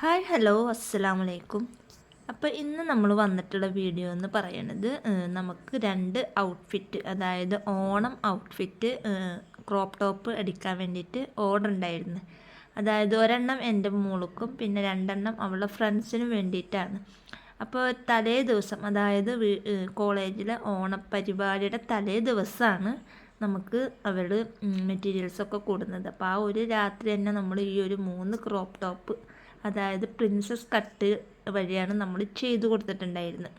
Hi hello അസ്സലാമു അലൈക്കും. അപ്പോൾ ഇന്ന് നമ്മൾ വന്നിട്ടുള്ള വീഡിയോ എന്ന് പറയുന്നത് നമുക്ക് രണ്ട് ഔട്ട്ഫിറ്റ്, അതായത് ഓണം ഔട്ട്ഫിറ്റ് ക്രോപ്പ് ടോപ്പ് അടിക്കാൻ വേണ്ടിയിട്ട് ഓർഡർ ഉണ്ടായിരുന്നു. അതായത് ഒരെണ്ണം എൻ്റെ മോൾക്കും പിന്നെ രണ്ടെണ്ണം അവളുടെ ഫ്രണ്ട്സിനും വേണ്ടിയിട്ടാണ്. അപ്പോൾ തലേ ദിവസം, അതായത് കോളേജിലെ ഓണപ്പരിപാടിയുടെ തലേ ദിവസമാണ് നമുക്ക് അവർ മെറ്റീരിയൽസൊക്കെ കൊടുക്കുന്നത്. അപ്പോൾ ആ ഒരു രാത്രി തന്നെ നമ്മൾ ഈ ഒരു 3 ക്രോപ്പ് ടോപ്പ്, അതായത് പ്രിൻസസ് കട്ട് വഴിയാണ് നമ്മൾ ചെയ്തു കൊടുത്തിട്ടുണ്ടായിരുന്നത്.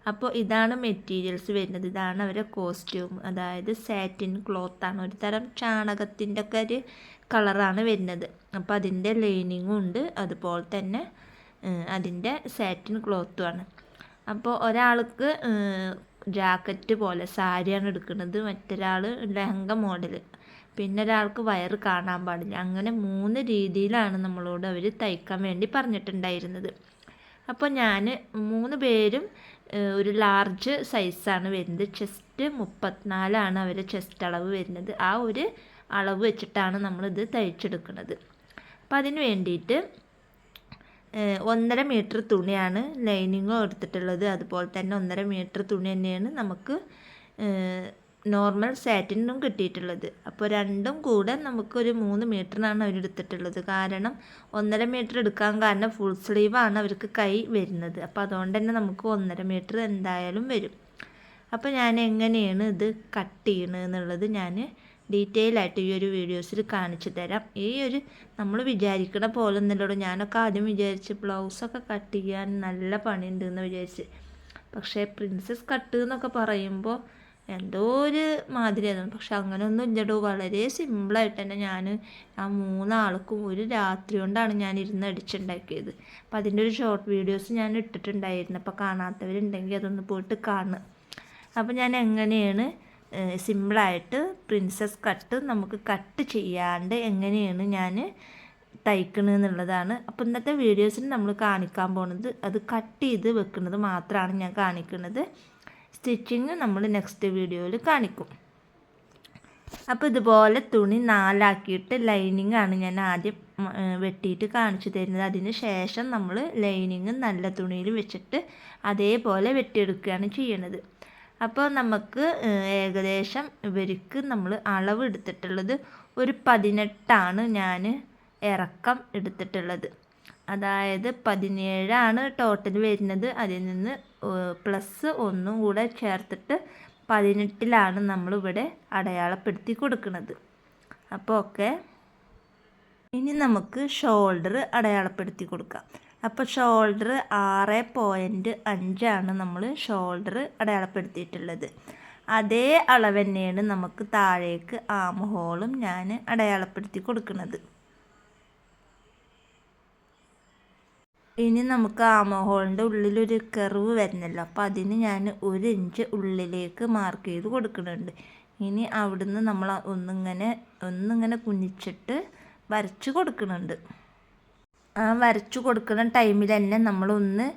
അപ്പോൾ ഇതാണ് മെറ്റീരിയൽസ് വരുന്നത്. ഇതാണ് അവരുടെ കോസ്റ്റ്യൂം, അതായത് സാറ്റിൻ ക്ലോത്താണ്, ഒരു തരം ചാണകത്തിൻ്റെ ഒക്കെ ഒരു കളറാണ് വരുന്നത്. അപ്പോൾ അതിൻ്റെ ലൈനിങ്ങും ഉണ്ട്, അതുപോലെ തന്നെ അതിൻ്റെ സാറ്റിൻ ക്ലോത്തുമാണ്. അപ്പോൾ ഒരാൾക്ക് ജാക്കറ്റ് പോലെ സാരിയാണ് എടുക്കുന്നത്, മറ്റൊരാൾ ലെഹങ്ക മോഡൽ, പിന്നെ ഒരാൾക്ക് വയറ് കാണാൻ പാടില്ല. അങ്ങനെ 3 രീതിയിലാണ് നമ്മളോട് അവർ തയ്ക്കാൻ വേണ്ടി പറഞ്ഞിട്ടുണ്ടായിരുന്നത്. അപ്പോൾ ഞാൻ 3 പേരും ഒരു ലാർജ് സൈസാണ് വരുന്നത്. ചെസ്റ്റ് 34 അവരുടെ ചെസ്റ്റ് അളവ് വരുന്നത്. ആ ഒരു അളവ് വെച്ചിട്ടാണ് നമ്മളിത് തയ്ച്ചെടുക്കുന്നത്. അപ്പം അതിന് വേണ്ടിയിട്ട് 1.5 മീറ്റർ തുണിയാണ് ലൈനിങ്ങും എടുത്തിട്ടുള്ളത്. അതുപോലെ തന്നെ 1.5 മീറ്റർ തുണി തന്നെയാണ് നമുക്ക് നോർമൽ സാറ്റിനും കിട്ടിയിട്ടുള്ളത്. അപ്പോൾ രണ്ടും കൂടെ നമുക്കൊരു 3 മീറ്ററിനാണ് അവരെടുത്തിട്ടുള്ളത്. കാരണം 1.5 മീറ്റർ എടുക്കാൻ കാരണം ഫുൾ സ്ലീവാണ് അവർക്ക് കൈ വരുന്നത്. അപ്പോൾ അതുകൊണ്ട് തന്നെ നമുക്ക് 1.5 മീറ്റർ എന്തായാലും വരും. അപ്പോൾ ഞാൻ എങ്ങനെയാണ് ഇത് കട്ട് ചെയ്യണത് എന്നുള്ളത് ഞാൻ ഡീറ്റെയിൽ ആയിട്ട് ഈ ഒരു വീഡിയോസിൽ കാണിച്ചു തരാം. ഈ ഒരു നമ്മൾ വിചാരിക്കണ പോലെ ഒന്നുമില്ലല്ലോ. ഞാനൊക്കെ ആദ്യം വിചാരിച്ച് ബ്ലൗസൊക്കെ കട്ട് ചെയ്യാൻ നല്ല പണിയുണ്ട് എന്ന് വിചാരിച്ച്. പക്ഷേ പ്രിൻസസ് കട്ട് എന്നൊക്കെ പറയുമ്പോൾ എന്തോ ഒരു മാതിരിയായിരുന്നു. പക്ഷെ അങ്ങനെയൊന്നും ഇല്ലടോ, വളരെ സിമ്പിളായിട്ട് തന്നെ ഞാൻ ആ 3 ആൾക്കും ഒരു രാത്രി കൊണ്ടാണ് ഞാൻ ഇരുന്ന് അടിച്ചുണ്ടാക്കിയത്. അപ്പം അതിൻ്റെ ഒരു ഷോർട്ട് വീഡിയോസ് ഞാൻ ഇട്ടിട്ടുണ്ടായിരുന്നു. അപ്പോൾ കാണാത്തവരുണ്ടെങ്കിൽ അതൊന്ന് പോയിട്ട് കാണുക. അപ്പോൾ ഞാൻ എങ്ങനെയാണ് സിമ്പിളായിട്ട് പ്രിൻസസ് കട്ട് നമുക്ക് കട്ട് ചെയ്യാണ്ട് എങ്ങനെയാണ് ഞാൻ തയ്ക്കണമെന്നുള്ളതാണ്. അപ്പോൾ ഇന്നത്തെ വീഡിയോസിൽ നമ്മൾ കാണിക്കാൻ പോകുന്നത് അത് കട്ട് ചെയ്ത് വെക്കുന്നത് മാത്രമാണ് ഞാൻ കാണിക്കുന്നത്. സ്റ്റിച്ചിങ് നമ്മൾ നെക്സ്റ്റ് വീഡിയോയിൽ കാണിക്കും. അപ്പോൾ ഇതുപോലെ തുണി 4 ആക്കിയിട്ട് ലൈനിങ് ആണ് ഞാൻ ആദ്യം വെട്ടിയിട്ട് കാണിച്ചു തരുന്നത്. അതിന് ശേഷം നമ്മൾ ലൈനിങ് നല്ല തുണിയിൽ വെച്ചിട്ട് അതേപോലെ വെട്ടിയെടുക്കുകയാണ് ചെയ്യണത്. അപ്പോൾ നമുക്ക് ഏകദേശം ഇവർക്ക് നമ്മൾ അളവ് എടുത്തിട്ടുള്ളത് ഒരു 18 ഞാൻ ഇറക്കം എടുത്തിട്ടുള്ളത്. അതായത് 17 ടോട്ടൽ വരുന്നത്. അതിൽ നിന്ന് പ്ലസ് 1 കൂടെ ചേർത്തിട്ട് 18 നമ്മളിവിടെ അടയാളപ്പെടുത്തി കൊടുക്കുന്നത്. അപ്പോൾ ഓക്കെ, ഇനി നമുക്ക് ഷോൾഡർ അടയാളപ്പെടുത്തി കൊടുക്കാം. അപ്പോൾ ഷോൾഡർ 6.5 നമ്മൾ ഷോൾഡർ അടയാളപ്പെടുത്തിയിട്ടുള്ളത്. അതേ അളവ് തന്നെയാണ് നമുക്ക് താഴേക്ക് ആം ഹോളും ഞാൻ അടയാളപ്പെടുത്തി കൊടുക്കുന്നത്. ഇനി നമുക്ക് ആം ഹോളിൻ്റെ ഉള്ളിലൊരു കർവ് വരുന്നല്ലോ, അപ്പോൾ അതിന് ഞാൻ 1 ഇഞ്ച് ഉള്ളിലേക്ക് മാർക്ക് ചെയ്ത് കൊടുക്കുന്നുണ്ട്. ഇനി അവിടുന്ന് നമ്മൾ ഒന്നിങ്ങനെ കുനിച്ചിട്ട് വരച്ച് കൊടുക്കുന്നുണ്ട്. ആ വരച്ചു കൊടുക്കുന്ന ടൈമിൽ തന്നെ നമ്മളൊന്ന്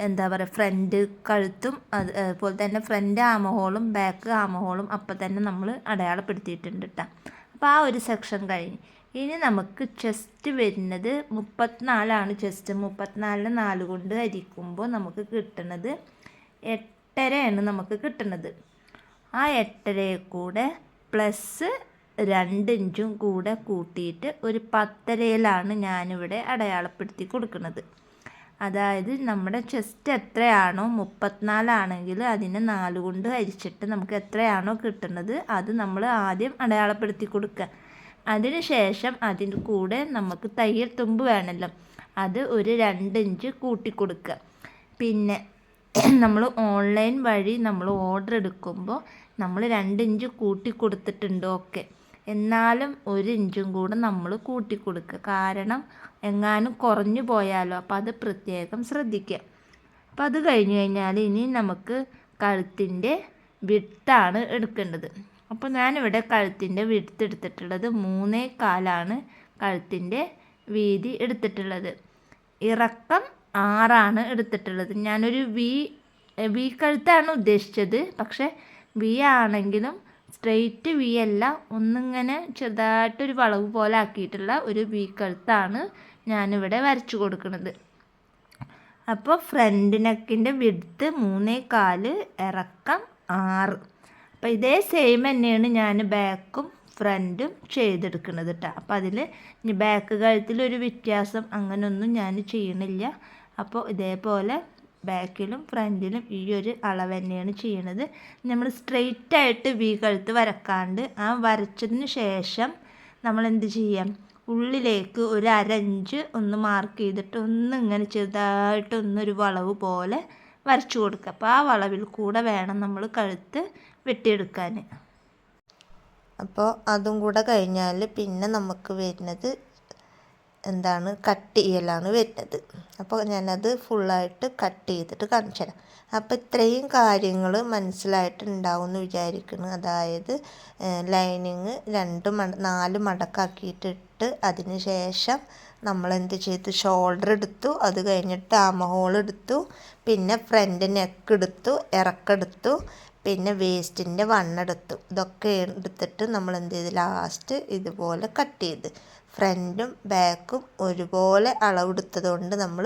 എന്താ പറയുക, ഫ്രണ്ട് കഴുത്തും അതുപോലെ തന്നെ ഫ്രണ്ട് ആമഹോളും ബാക്ക് ആമഹോളും അപ്പം തന്നെ നമ്മൾ അടയാളപ്പെടുത്തിയിട്ടുണ്ട് കേട്ടോ. അപ്പോൾ ആ ഒരു സെക്ഷൻ കഴിഞ്ഞ് ഇനി നമുക്ക് ചെസ്റ്റ് വരുന്നത് 34 ചെസ്റ്റ്. 34 4 കൊണ്ട് ഹരിക്കുമ്പോൾ നമുക്ക് കിട്ടുന്നത് 8.5 നമുക്ക് കിട്ടുന്നത്. ആ 8.5 കൂടെ പ്ലസ് 2 ഇഞ്ചും കൂടെ കൂട്ടിയിട്ട് ഒരു 10.5 ഞാനിവിടെ അടയാളപ്പെടുത്തി കൊടുക്കുന്നത്. അതായത് നമ്മുടെ ചെസ്റ്റ് എത്രയാണോ 34 ആണെങ്കിൽ അതിനെ 4 കൊണ്ട് ഹരിച്ചിട്ട് നമുക്ക് എത്രയാണോ കിട്ടുന്നത് അത് നമ്മൾ ആദ്യം അടയാളപ്പെടുത്തി കൊടുക്കുക. അതിന് ശേഷം അതിൻ്റെ കൂടെ നമുക്ക് തയ്യൽ തുമ്പ് വേണമല്ലോ, അത് ഒരു 2 ഇഞ്ച് കൂട്ടി കൊടുക്കുക. പിന്നെ നമ്മൾ ഓൺലൈൻ വഴി നമ്മൾ ഓർഡർ എടുക്കുമ്പോൾ നമ്മൾ 2 ഇഞ്ച് കൂട്ടി കൊടുത്തിട്ടുണ്ട്, ഓക്കെ. എന്നാലും 1 ഇഞ്ചും കൂടെ നമ്മൾ കൂട്ടി കൊടുക്കുക. കാരണം എങ്ങാനും കുറഞ്ഞു പോയാലോ, അപ്പോൾ അത് പ്രത്യേകം ശ്രദ്ധിക്കുക. അപ്പോൾ അത് കഴിഞ്ഞ് കഴിഞ്ഞാൽ ഇനി നമുക്ക് കഴുത്തിൻ്റെ വിഡ്ത്താണ് എടുക്കേണ്ടത്. അപ്പോൾ ഞാനിവിടെ കഴുത്തിൻ്റെ വിഡ്ത്ത് എടുത്തിട്ടുള്ളത് 3.25 കഴുത്തിൻ്റെ വീതി എടുത്തിട്ടുള്ളത്. ഇറക്കം 6 എടുത്തിട്ടുള്ളത്. ഞാനൊരു വി കഴുത്താണ് ഉദ്ദേശിച്ചത്. പക്ഷേ വി ആണെങ്കിലും സ്ട്രെയിറ്റ് വി അല്ല, ഒന്നിങ്ങനെ ചെറുതായിട്ടൊരു വളവ് പോലെ ആക്കിയിട്ടുള്ള ഒരു വി കഴുത്താണ് ഞാനിവിടെ വരച്ചു കൊടുക്കുന്നത്. അപ്പോൾ ഫ്രണ്ട് നെക്കിൻ്റെ വിഡ്ത്ത് 3.25, ഇറക്കം 6. അപ്പോൾ ഇതേ സെയിം തന്നെയാണ് ഞാൻ ബാക്കും ഫ്രണ്ടും ചെയ്തെടുക്കുന്നത് കേട്ടോ. അപ്പോൾ അതിൽ ഇനി ബാക്ക് കഴുത്തിലൊരു വ്യത്യാസം അങ്ങനെയൊന്നും ഞാൻ ചെയ്യണില്ല. അപ്പോൾ ഇതേപോലെ ബാക്കിലും ഫ്രണ്ടിലും ഈ ഒരു അളവ് തന്നെയാണ് ചെയ്യണത്. നമ്മൾ സ്ട്രെയിറ്റ് ആയിട്ട് വി കഴുത്ത് വരക്കാണ്ട് ആ വരച്ചതിന് ശേഷം നമ്മൾ എന്ത് ചെയ്യാം, ഉള്ളിലേക്ക് ഒരു 1/2 ഇഞ്ച് ഒന്ന് മാർക്ക് ചെയ്തിട്ട് ഒന്ന് ഇങ്ങനെ ചെറുതായിട്ടൊന്നൊരു വളവ് പോലെ വരച്ചു കൊടുക്കുക. അപ്പോൾ ആ വളവിൽ കൂടെ വേണം നമ്മൾ കഴുത്ത് വെട്ടിയെടുക്കാൻ. അപ്പോൾ അതും കൂടെ കഴിഞ്ഞാൽ പിന്നെ നമുക്ക് വരുന്നത് എന്താണ്, കട്ട് ചെയ്യലാണ് വരുന്നത്. അപ്പോൾ ഞാനത് ഫുള്ളായിട്ട് കട്ട് ചെയ്തിട്ട് കാണിച്ചു തരാം. അപ്പോൾ ഇത്രയും കാര്യങ്ങൾ മനസ്സിലായിട്ടുണ്ടാവും എന്ന് വിചാരിക്കുന്നു. അതായത് ലൈനിങ് 4 മടക്കാക്കിയിട്ടിട്ട് അതിന് ശേഷം നമ്മളെന്ത് ചെയ്തു, ഷോൾഡർ എടുത്തു, അത് കഴിഞ്ഞിട്ട് ആം ഹോൾ എടുത്തു, പിന്നെ ഫ്രണ്ട് നെക്ക് എടുത്തു, ഇറക്കെടുത്തു, പിന്നെ വേസ്റ്റിൻ്റെ വണ്ണെടുത്തു. ഇതൊക്കെ എടുത്തിട്ട് നമ്മൾ എന്ത് ചെയ്ത് ലാസ്റ്റ് ഇതുപോലെ കട്ട് ചെയ്ത് ഫ്രണ്ടും ബാക്കും ഒരുപോലെ അളവെടുത്തത് കൊണ്ട് നമ്മൾ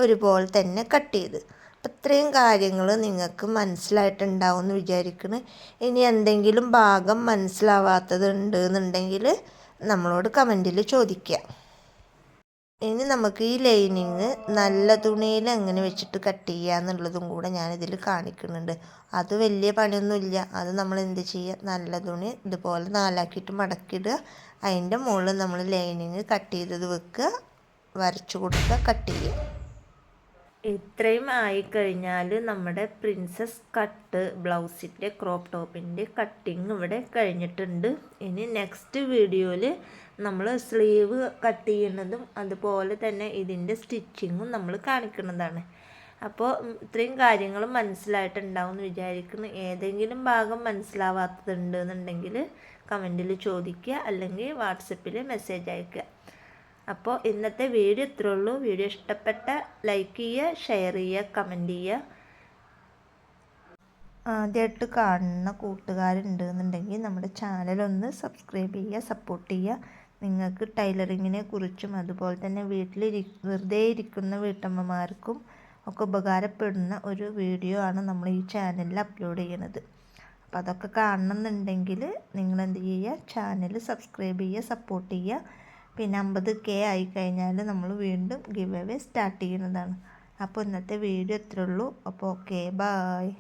ഒരുപോലെ തന്നെ കട്ട് ചെയ്ത്. അപ്പം ഇത്രയും കാര്യങ്ങൾ നിങ്ങൾക്ക് മനസ്സിലായിട്ടുണ്ടാവും എന്ന് വിചാരിക്കുന്നു. ഇനി എന്തെങ്കിലും ഭാഗം മനസ്സിലാവാത്തത് ഉണ്ട് എന്നുണ്ടെങ്കിൽ നമ്മളോട് കമൻറ്റിൽ ചോദിക്കുക. ഇനി നമുക്ക് ഈ ലൈനിങ് നല്ല തുണിയിൽ എങ്ങനെ വെച്ചിട്ട് കട്ട് ചെയ്യുക എന്നുള്ളതും കൂടെ ഞാനിതിൽ കാണിക്കുന്നുണ്ട്. അത് വലിയ പണിയൊന്നുമില്ല. അത് നമ്മൾ എന്ത് ചെയ്യുക, നല്ല തുണി ഇതുപോലെ 4 ആക്കിയിട്ട് മടക്കിയിടുക, അതിൻ്റെ മുകളിൽ നമ്മൾ ലൈനിങ് കട്ട് ചെയ്തത് വെക്കുക, വരച്ചു കൊടുക്കുക, കട്ട് ചെയ്യുക. ഇത്രയും ആയിക്കഴിഞ്ഞാൽ നമ്മുടെ പ്രിൻസസ് കട്ട് ബ്ലൗസിൻ്റെ ക്രോപ്പ് ടോപ്പിൻ്റെ കട്ടിങ് ഇവിടെ കഴിഞ്ഞിട്ടുണ്ട്. ഇനി നെക്സ്റ്റ് വീഡിയോയിൽ നമ്മൾ സ്ലീവ് കട്ട് ചെയ്യുന്നതും അതുപോലെ തന്നെ ഇതിൻ്റെ സ്റ്റിച്ചിങ്ങും നമ്മൾ കാണിക്കുന്നതാണ്. അപ്പോൾ ഇത്രയും കാര്യങ്ങൾ മനസ്സിലായിട്ടുണ്ടാവും എന്ന് വിചാരിക്കുന്നു. ഏതെങ്കിലും ഭാഗം മനസ്സിലാവാത്തതുണ്ട് എന്നുണ്ടെങ്കിൽ കമൻറ്റിൽ ചോദിക്കുക, അല്ലെങ്കിൽ വാട്സപ്പിൽ മെസ്സേജ് അയയ്ക്കുക. അപ്പോൾ ഇന്നത്തെ വീഡിയോ ഇത്രേ ഉള്ളൂ. വീഡിയോ ഇഷ്ടപ്പെട്ട ലൈക്ക് ചെയ്യുക, ഷെയർ ചെയ്യുക, കമൻറ്റ് ചെയ്യുക. ആദ്യമായിട്ട് കാണുന്ന കൂട്ടുകാരുണ്ട് എന്നുണ്ടെങ്കിൽ നമ്മുടെ ചാനലൊന്ന് സബ്സ്ക്രൈബ് ചെയ്യുക, സപ്പോർട്ട് ചെയ്യുക. നിങ്ങൾക്ക് ടൈലറിങ്ങിനെ കുറിച്ചും അതുപോലെ തന്നെ വെറുതെ ഇരിക്കുന്ന വീട്ടമ്മമാർക്കും ഒക്കെ ഉപകാരപ്പെടുന്ന ഒരു വീഡിയോ ആണ് നമ്മൾ ഈ ചാനലിൽ അപ്ലോഡ് ചെയ്യുന്നത്. അപ്പോൾ അതൊക്കെ കാണണമെന്നുണ്ടെങ്കിൽ നിങ്ങൾ എന്ത് ചെയ്യുക, ചാനൽ സബ്സ്ക്രൈബ് ചെയ്യുക, സപ്പോർട്ട് ചെയ്യുക. പിന്നെ 50K ആയിക്കഴിഞ്ഞാൽ നമ്മൾ വീണ്ടും ഗിവ് അവേ സ്റ്റാർട്ട് ചെയ്യുന്നതാണ്. അപ്പോൾ ഇന്നത്തെ വീഡിയോ ഇത്രേ ഉള്ളൂ. അപ്പോൾ ഓക്കെ, ബായ്.